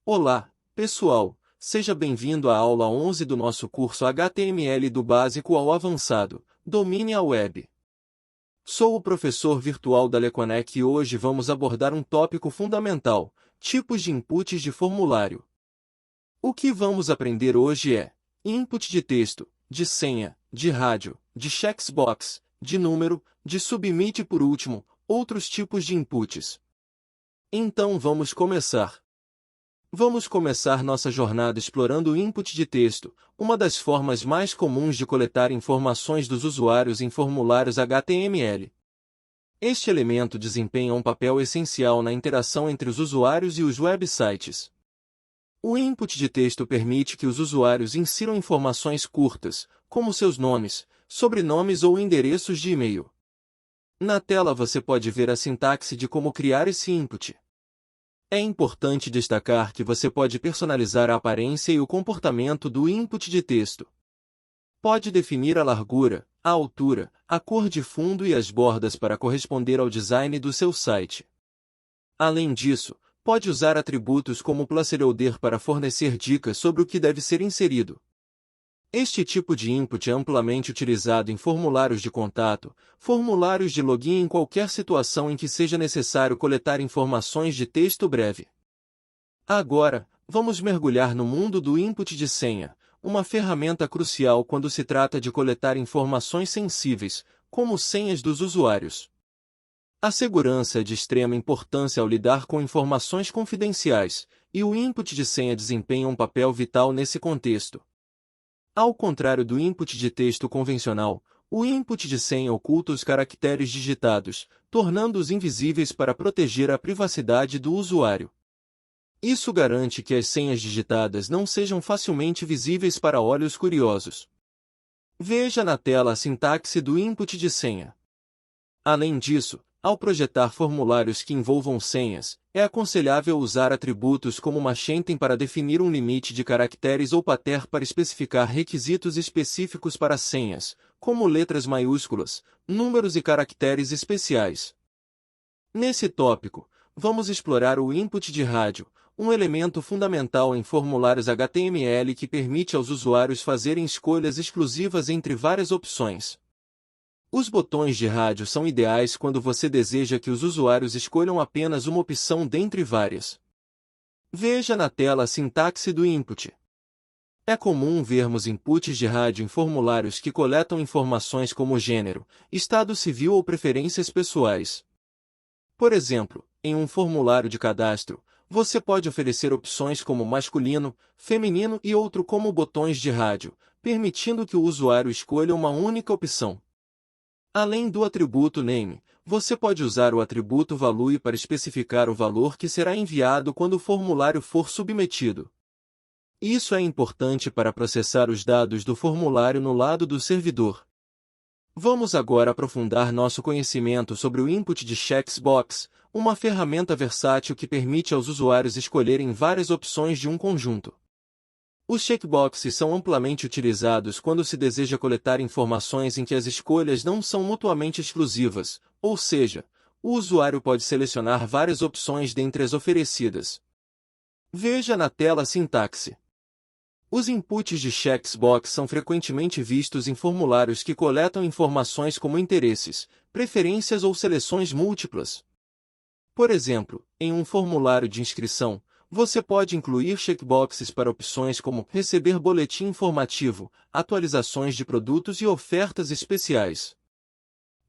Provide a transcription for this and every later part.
Olá, pessoal! Seja bem-vindo à aula 11 do nosso curso HTML do básico ao avançado. Domine a web. Sou o professor virtual da Leconec e hoje vamos abordar um tópico fundamental: tipos de inputs de formulário. O que vamos aprender hoje é input de texto, de senha, de rádio, de checkbox, de número, de submit e por último, outros tipos de inputs. Então vamos começar. Vamos começar nossa jornada explorando o input de texto, uma das formas mais comuns de coletar informações dos usuários em formulários HTML. Este elemento desempenha um papel essencial na interação entre os usuários e os websites. O input de texto permite que os usuários insiram informações curtas, como seus nomes, sobrenomes ou endereços de e-mail. Na tela você pode ver a sintaxe de como criar esse input. É importante destacar que você pode personalizar a aparência e o comportamento do input de texto. Pode definir a largura, a altura, a cor de fundo e as bordas para corresponder ao design do seu site. Além disso, pode usar atributos como placeholder para fornecer dicas sobre o que deve ser inserido. Este tipo de input é amplamente utilizado em formulários de contato, formulários de login e em qualquer situação em que seja necessário coletar informações de texto breve. Agora, vamos mergulhar no mundo do input de senha, uma ferramenta crucial quando se trata de coletar informações sensíveis, como senhas dos usuários. A segurança é de extrema importância ao lidar com informações confidenciais, e o input de senha desempenha um papel vital nesse contexto. Ao contrário do input de texto convencional, o input de senha oculta os caracteres digitados, tornando-os invisíveis para proteger a privacidade do usuário. Isso garante que as senhas digitadas não sejam facilmente visíveis para olhos curiosos. Veja na tela a sintaxe do input de senha. Além disso, ao projetar formulários que envolvam senhas, é aconselhável usar atributos como Machentem para definir um limite de caracteres ou Pater para especificar requisitos específicos para senhas, como letras maiúsculas, números e caracteres especiais. Nesse tópico, vamos explorar o input de rádio, um elemento fundamental em formulários HTML que permite aos usuários fazerem escolhas exclusivas entre várias opções. Os botões de rádio são ideais quando você deseja que os usuários escolham apenas uma opção dentre várias. Veja na tela a sintaxe do input. É comum vermos inputs de rádio em formulários que coletam informações como gênero, estado civil ou preferências pessoais. Por exemplo, em um formulário de cadastro, você pode oferecer opções como masculino, feminino e outro como botões de rádio, permitindo que o usuário escolha uma única opção. Além do atributo name, você pode usar o atributo value para especificar o valor que será enviado quando o formulário for submetido. Isso é importante para processar os dados do formulário no lado do servidor. Vamos agora aprofundar nosso conhecimento sobre o input de checkbox, uma ferramenta versátil que permite aos usuários escolherem várias opções de um conjunto. Os checkboxes são amplamente utilizados quando se deseja coletar informações em que as escolhas não são mutuamente exclusivas, ou seja, o usuário pode selecionar várias opções dentre as oferecidas. Veja na tela a sintaxe. Os inputs de checkbox são frequentemente vistos em formulários que coletam informações como interesses, preferências ou seleções múltiplas. Por exemplo, em um formulário de inscrição, você pode incluir checkboxes para opções como receber boletim informativo, atualizações de produtos e ofertas especiais.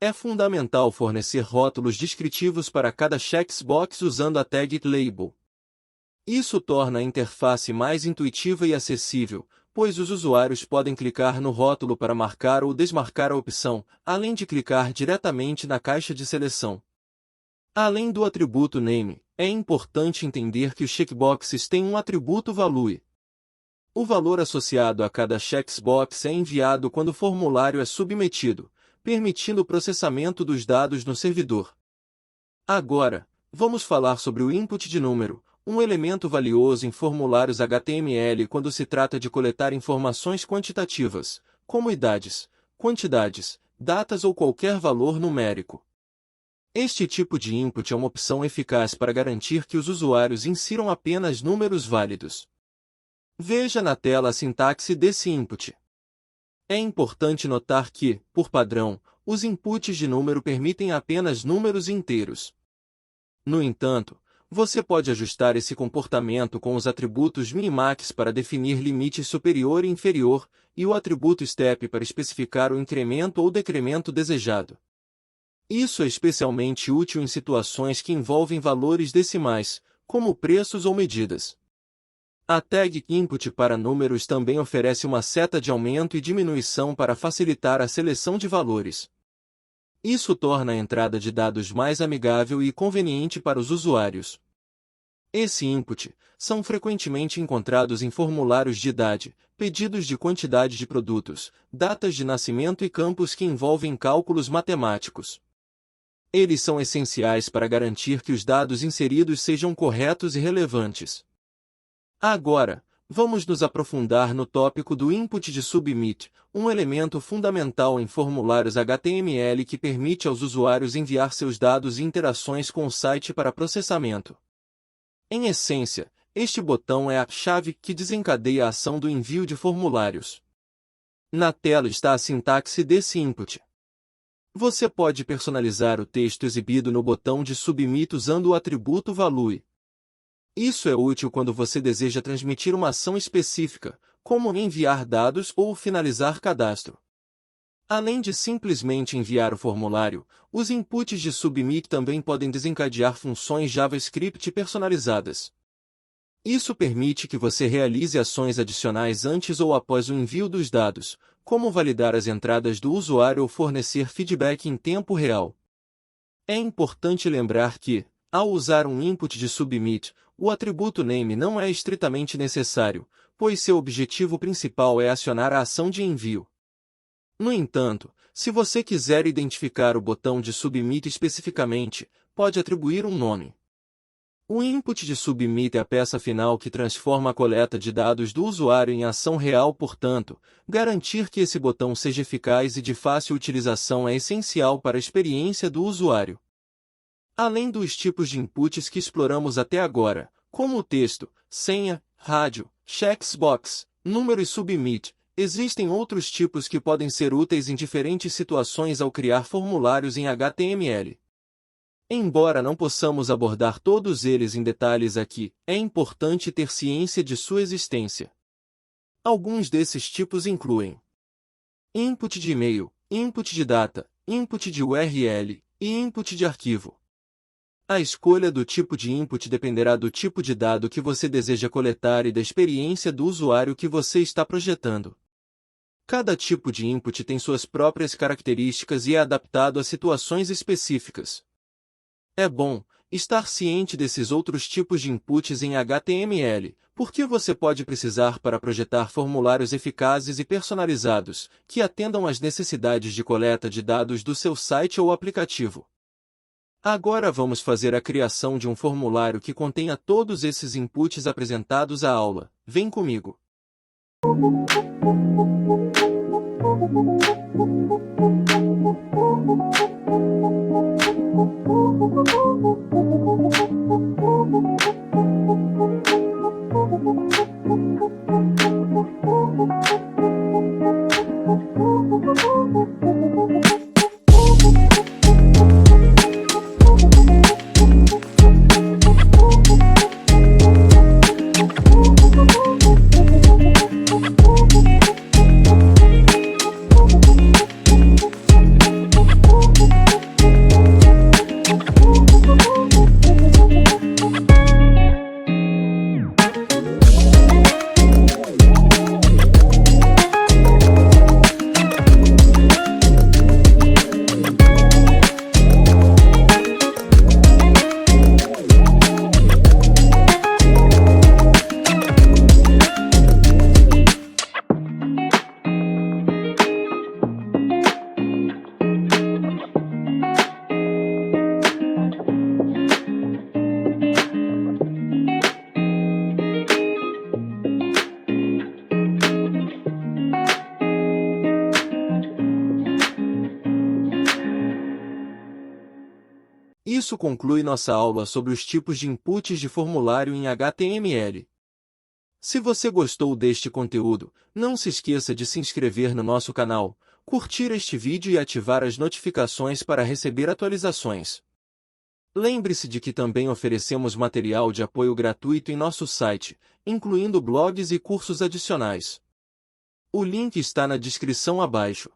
É fundamental fornecer rótulos descritivos para cada checkbox usando a tag label. Isso torna a interface mais intuitiva e acessível, pois os usuários podem clicar no rótulo para marcar ou desmarcar a opção, além de clicar diretamente na caixa de seleção. Além do atributo name, é importante entender que os checkboxes têm um atributo value. O valor associado a cada checkbox é enviado quando o formulário é submetido, permitindo o processamento dos dados no servidor. Agora, vamos falar sobre o input de número, um elemento valioso em formulários HTML quando se trata de coletar informações quantitativas, como idades, quantidades, datas ou qualquer valor numérico. Este tipo de input é uma opção eficaz para garantir que os usuários insiram apenas números válidos. Veja na tela a sintaxe desse input. É importante notar que, por padrão, os inputs de número permitem apenas números inteiros. No entanto, você pode ajustar esse comportamento com os atributos min e max para definir limite superior e inferior, e o atributo step para especificar o incremento ou decremento desejado. Isso é especialmente útil em situações que envolvem valores decimais, como preços ou medidas. A tag input para números também oferece uma seta de aumento e diminuição para facilitar a seleção de valores. Isso torna a entrada de dados mais amigável e conveniente para os usuários. Esse input são frequentemente encontrados em formulários de idade, pedidos de quantidade de produtos, datas de nascimento e campos que envolvem cálculos matemáticos. Eles são essenciais para garantir que os dados inseridos sejam corretos e relevantes. Agora, vamos nos aprofundar no tópico do input de submit, um elemento fundamental em formulários HTML que permite aos usuários enviar seus dados e interações com o site para processamento. Em essência, este botão é a chave que desencadeia a ação do envio de formulários. Na tela está a sintaxe desse input. Você pode personalizar o texto exibido no botão de submit usando o atributo value. Isso é útil quando você deseja transmitir uma ação específica, como enviar dados ou finalizar cadastro. Além de simplesmente enviar o formulário, os inputs de submit também podem desencadear funções JavaScript personalizadas. Isso permite que você realize ações adicionais antes ou após o envio dos dados, como validar as entradas do usuário ou fornecer feedback em tempo real. É importante lembrar que, ao usar um input de submit, o atributo name não é estritamente necessário, pois seu objetivo principal é acionar a ação de envio. No entanto, se você quiser identificar o botão de submit especificamente, pode atribuir um nome. O input de submit é a peça final que transforma a coleta de dados do usuário em ação real, portanto, garantir que esse botão seja eficaz e de fácil utilização é essencial para a experiência do usuário. Além dos tipos de inputs que exploramos até agora, como o texto, senha, rádio, checkbox, número e submit, existem outros tipos que podem ser úteis em diferentes situações ao criar formulários em HTML. Embora não possamos abordar todos eles em detalhes aqui, é importante ter ciência de sua existência. Alguns desses tipos incluem input de e-mail, input de data, input de URL e input de arquivo. A escolha do tipo de input dependerá do tipo de dado que você deseja coletar e da experiência do usuário que você está projetando. Cada tipo de input tem suas próprias características e é adaptado a situações específicas. É bom estar ciente desses outros tipos de inputs em HTML, porque você pode precisar para projetar formulários eficazes e personalizados, que atendam às necessidades de coleta de dados do seu site ou aplicativo. Agora vamos fazer a criação de um formulário que contenha todos esses inputs apresentados à aula. Vem comigo! Isso conclui nossa aula sobre os tipos de inputs de formulário em HTML. Se você gostou deste conteúdo, não se esqueça de se inscrever no nosso canal, curtir este vídeo e ativar as notificações para receber atualizações. Lembre-se de que também oferecemos material de apoio gratuito em nosso site, incluindo blogs e cursos adicionais. O link está na descrição abaixo.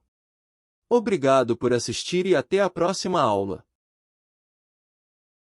Obrigado por assistir e até a próxima aula.